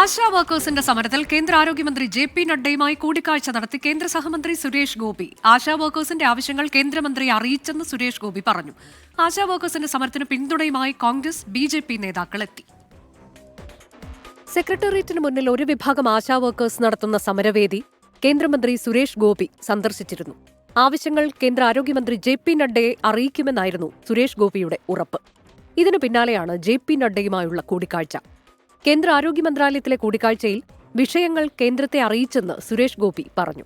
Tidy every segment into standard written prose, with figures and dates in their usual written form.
ആശാ വർക്കേഴ്സിന്റെ സമരത്തിൽ കേന്ദ്ര ആരോഗ്യമന്ത്രി ജെ.പി. നഡ്ഡയുമായി കൂടിക്കാഴ്ച നടത്തി കേന്ദ്ര സഹമന്ത്രി സുരേഷ് ഗോപി. ആശാ വർക്കേഴ്സിന്റെ ആവശ്യങ്ങൾ കേന്ദ്രമന്ത്രിയെ അറിയിച്ചെന്ന് സുരേഷ് ഗോപി പറഞ്ഞു. ആശാ വർക്കേഴ്സിന്റെ സമരത്തിന് പിന്തുണയുമായി കോൺഗ്രസ്, ബി.ജെ.പി. നേതാക്കൾ എത്തി. സെക്രട്ടേറിയറ്റിന് മുന്നിൽ ഒരു വിഭാഗം ആശാ വർക്കേഴ്സ് നടത്തുന്ന സമരവേദി കേന്ദ്രമന്ത്രി സുരേഷ് ഗോപി സന്ദർശിച്ചിരുന്നു. ആവശ്യങ്ങൾ കേന്ദ്ര ആരോഗ്യമന്ത്രി ജെ.പി. നഡ്ഡയെ അറിയിക്കുമെന്നായിരുന്നു സുരേഷ് ഗോപിയുടെ ഉറപ്പ്. ഇതിനു പിന്നാലെയാണ് ജെ.പി. നഡ്ഡയുമായുള്ള കൂടിക്കാഴ്ച. കേന്ദ്ര ആരോഗ്യ മന്ത്രാലയത്തിലെ കൂടിക്കാഴ്ചയിൽ വിഷയങ്ങൾ കേന്ദ്രത്തെ അറിയിച്ചെന്ന് സുരേഷ് ഗോപി പറഞ്ഞു.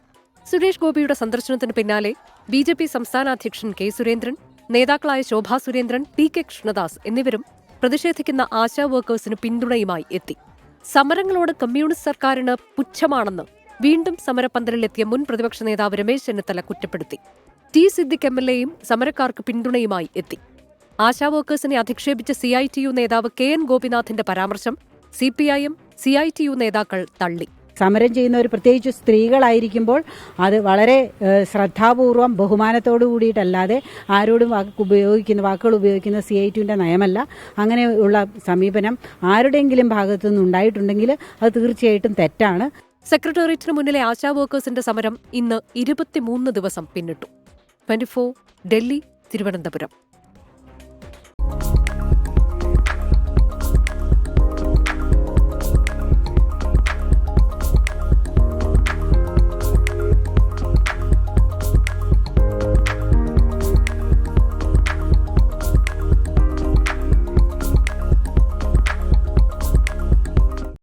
സുരേഷ് ഗോപിയുടെ സന്ദർശനത്തിന് പിന്നാലെ ബി.ജെ.പി. സംസ്ഥാന അധ്യക്ഷൻ കെ. സുരേന്ദ്രൻ, നേതാക്കളായ ശോഭാ സുരേന്ദ്രൻ, പി.കെ. കൃഷ്ണദാസ് എന്നിവരും പ്രതിഷേധിക്കുന്ന ആശാ വർക്കേഴ്സിന് പിന്തുണയുമായി എത്തി. സമരങ്ങളോട് കമ്മ്യൂണിസ്റ്റ് സർക്കാരിന് പുച്ഛമാണെന്ന് വീണ്ടും സമരപ്പന്തലിലെത്തിയ മുൻ പ്രതിപക്ഷ നേതാവ് രമേശ് ചെന്നിത്തല കുറ്റപ്പെടുത്തി. ടി. സിദ്ദിഖ് എം.എൽ.എയും സമരക്കാർക്ക് പിന്തുണയുമായി എത്തി. ആശാ വർക്കേഴ്സിനെ അധിക്ഷേപിച്ച CITU നേതാവ് KN ഗോപിനാഥിന്റെ പരാമർശം CPIM, CITU നേതാക്കൾ തള്ളി. സമരം ചെയ്യുന്നവർ പ്രത്യേകിച്ച് സ്ത്രീകളായിരിക്കുമ്പോൾ അത് വളരെ ശ്രദ്ധാപൂർവം ബഹുമാനത്തോടു കൂടിയിട്ടല്ലാതെ ആരോടും വാക്കുകൾ ഉപയോഗിക്കുന്ന CITUവിന്റെ നയമല്ല. അങ്ങനെയുള്ള സമീപനം ആരുടെയെങ്കിലും ഭാഗത്തുനിന്ന് ഉണ്ടായിട്ടുണ്ടെങ്കിൽ അത് തീർച്ചയായിട്ടും തെറ്റാണ്. സെക്രട്ടേറിയറ്റിന് മുന്നിലെ ആശാ വർക്കേഴ്സിന്റെ സമരം ഇന്ന് 23 ദിവസം പിന്നിട്ടു. 24 ഡൽഹി, തിരുവനന്തപുരം.